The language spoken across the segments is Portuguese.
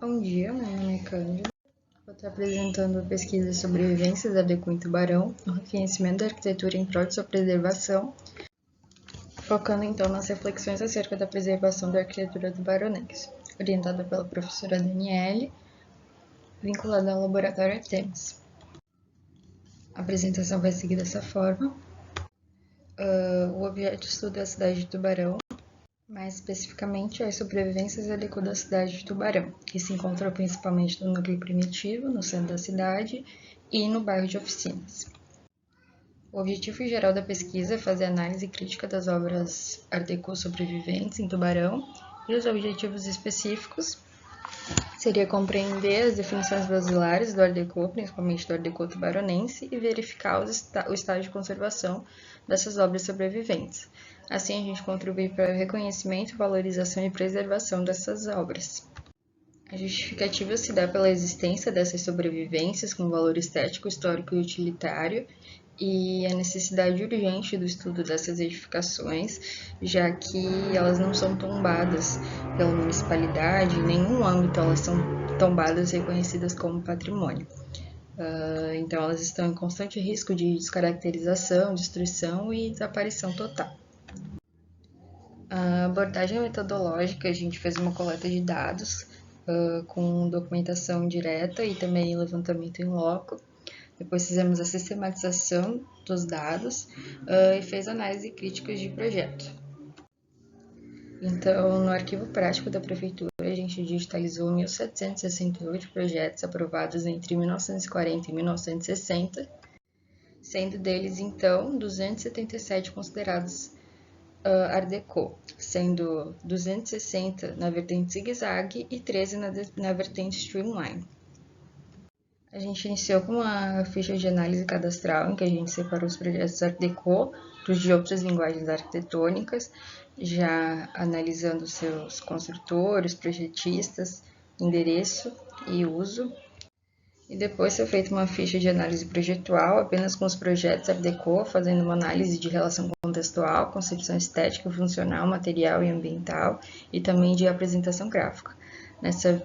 Bom dia, meu nome é Cândida. Vou estar apresentando a pesquisa Sobrevivências da Art Deco em Tubarão, o reconhecimento da arquitetura em prol de sua preservação, focando então nas reflexões acerca da preservação da arquitetura tubaronense, orientada pela professora Daniele, vinculada ao Laboratório Artemis. A apresentação vai seguir dessa forma. O objeto de estudo é a cidade de Tubarão, mais especificamente as sobrevivências da Deco da cidade de Tubarão, que se encontra principalmente no núcleo primitivo, no centro da cidade, e no bairro de Oficinas. O objetivo geral da pesquisa é fazer análise crítica das obras Art Deco sobreviventes em Tubarão, e os objetivos específicos seria compreender as definições basilares do Art Deco, principalmente do Art Deco tubaronense, e verificar o estado de conservação dessas obras sobreviventes. Assim, a gente contribui para o reconhecimento, valorização e preservação dessas obras. A justificativa se dá pela existência dessas sobrevivências com valor estético, histórico e utilitário, e a necessidade urgente do estudo dessas edificações, já que elas não são tombadas pela municipalidade, em nenhum âmbito elas são tombadas e reconhecidas como patrimônio. Então, elas estão em constante risco de descaracterização, destruição e desaparição total. A abordagem metodológica, a gente fez uma coleta de dados com documentação direta e também levantamento em loco. Depois fizemos a sistematização dos dados e fez análise críticas de projeto. Então, no arquivo prático da Prefeitura, a gente digitalizou 1.768 projetos aprovados entre 1940 e 1960, sendo deles, então, 277 considerados Art Deco, sendo 260 na vertente zigue-zague e 13 na vertente streamline. A gente iniciou com uma ficha de análise cadastral, em que a gente separou os projetos Art Deco dos de outras linguagens arquitetônicas, já analisando seus construtores, projetistas, endereço e uso. E depois foi feita uma ficha de análise projetual, apenas com os projetos Art Deco, fazendo uma análise de relação contextual, concepção estética, funcional, material e ambiental, e também de apresentação gráfica.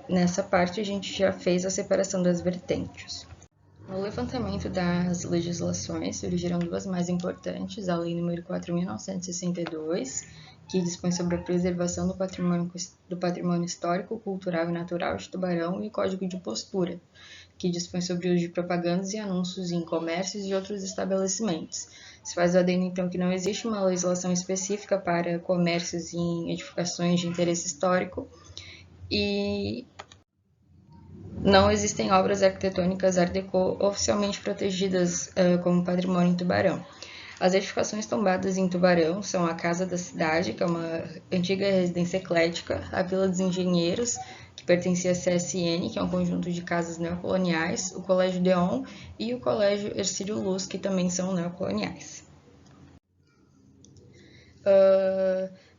Nessa parte, a gente já fez a separação das vertentes. No levantamento das legislações, surgiram duas mais importantes, a Lei nº 4.962, que dispõe sobre a preservação do patrimônio histórico, cultural e natural de Tubarão, e o Código de Postura, que dispõe sobre o uso de propagandas e anúncios em comércios e outros estabelecimentos. Se faz o adendo, então, que não existe uma legislação específica para comércios em edificações de interesse histórico, e não existem obras arquitetônicas Art Deco oficialmente protegidas como patrimônio em Tubarão. As edificações tombadas em Tubarão são a Casa da Cidade, que é uma antiga residência eclética, a Vila dos Engenheiros, que pertencia à CSN, que é um conjunto de casas neocoloniais, o Colégio Deon e o Colégio Hercílio Luz, que também são neocoloniais.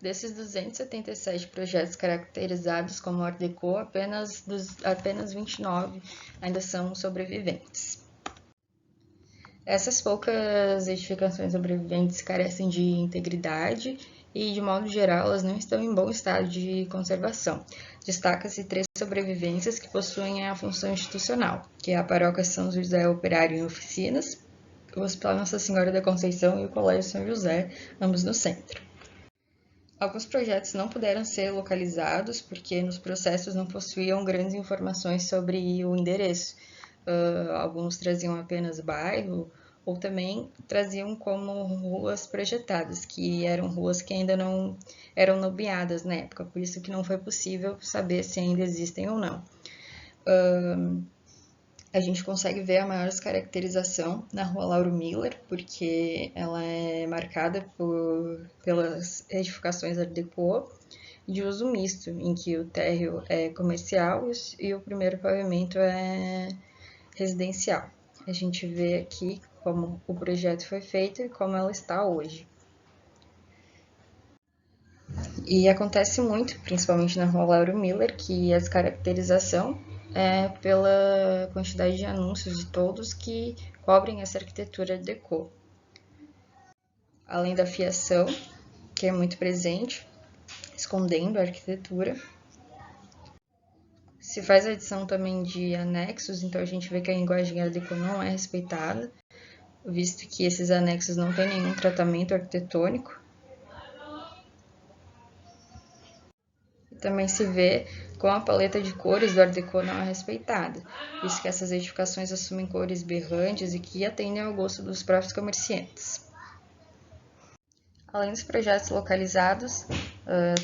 Desses 277 projetos caracterizados como Art Deco, apenas 29 ainda são sobreviventes. Essas poucas edificações sobreviventes carecem de integridade e, de modo geral, elas não estão em bom estado de conservação. Destaca-se 3 sobrevivências que possuem a função institucional, que é a Paróquia São José Operário em Oficinas, o Hospital Nossa Senhora da Conceição e o Colégio São José, ambos no centro. Alguns projetos não puderam ser localizados porque nos processos não possuíam grandes informações sobre o endereço. Alguns traziam apenas bairro ou também traziam como ruas projetadas, que eram ruas que ainda não eram nomeadas na época, por isso que não foi possível saber se ainda existem ou não. A gente consegue ver a maior descaracterização na rua Lauro Miller, porque ela é marcada pelas edificações Art Deco de uso misto, em que o térreo é comercial e o primeiro pavimento é residencial. A gente vê aqui como o projeto foi feito e como ela está hoje. E acontece muito, principalmente na rua Lauro Miller, que a descaracterização é pela quantidade de anúncios de todos que cobrem essa arquitetura Deco. Além da fiação, que é muito presente, escondendo a arquitetura, Se faz a adição também de anexos, então a gente vê que a linguagem Art Deco não é respeitada, visto que esses anexos não têm nenhum tratamento arquitetônico. E também se vê como a paleta de cores do Art Deco não é respeitada, visto que essas edificações assumem cores berrantes e que atendem ao gosto dos próprios comerciantes. Além dos projetos localizados,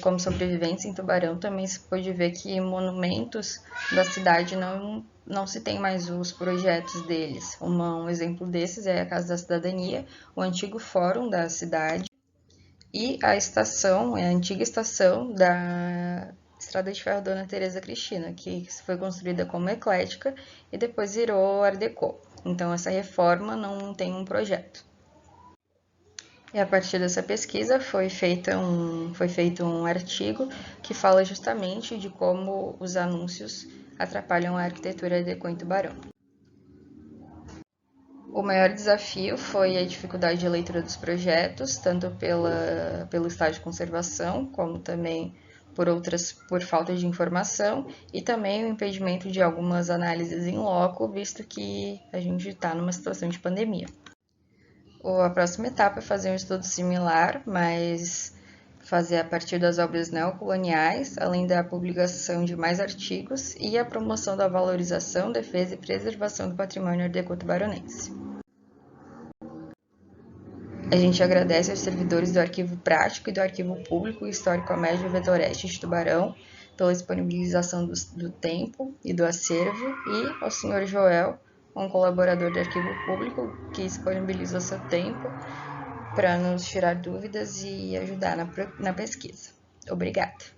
como sobreviventes em Tubarão, também se pode ver que monumentos da cidade não se tem mais os projetos deles. Um exemplo desses é a Casa da Cidadania, o antigo fórum da cidade e a antiga estação da Estrada de Ferro Dona Teresa Cristina, que foi construída como eclética e depois virou Art Deco. Então essa reforma não tem um projeto. E a partir dessa pesquisa foi feito um artigo que fala justamente de como os anúncios atrapalham a arquitetura Art Deco em Tubarão. O maior desafio foi a dificuldade de leitura dos projetos, tanto pelo estado de conservação, como também por falta de informação, e também o impedimento de algumas análises em loco, visto que a gente está numa situação de pandemia. A próxima etapa é fazer um estudo similar, mas fazer a partir das obras neocoloniais, além da publicação de mais artigos e a promoção da valorização, defesa e preservação do patrimônio Art Deco tubaronense. A gente agradece aos servidores do Arquivo Prático e do Arquivo Público Histórico Amédio Vetoreste de Tubarão pela disponibilização do tempo e do acervo e ao Sr. Joel, um colaborador do Arquivo Público que disponibilizou seu tempo para nos tirar dúvidas e ajudar na pesquisa. Obrigada!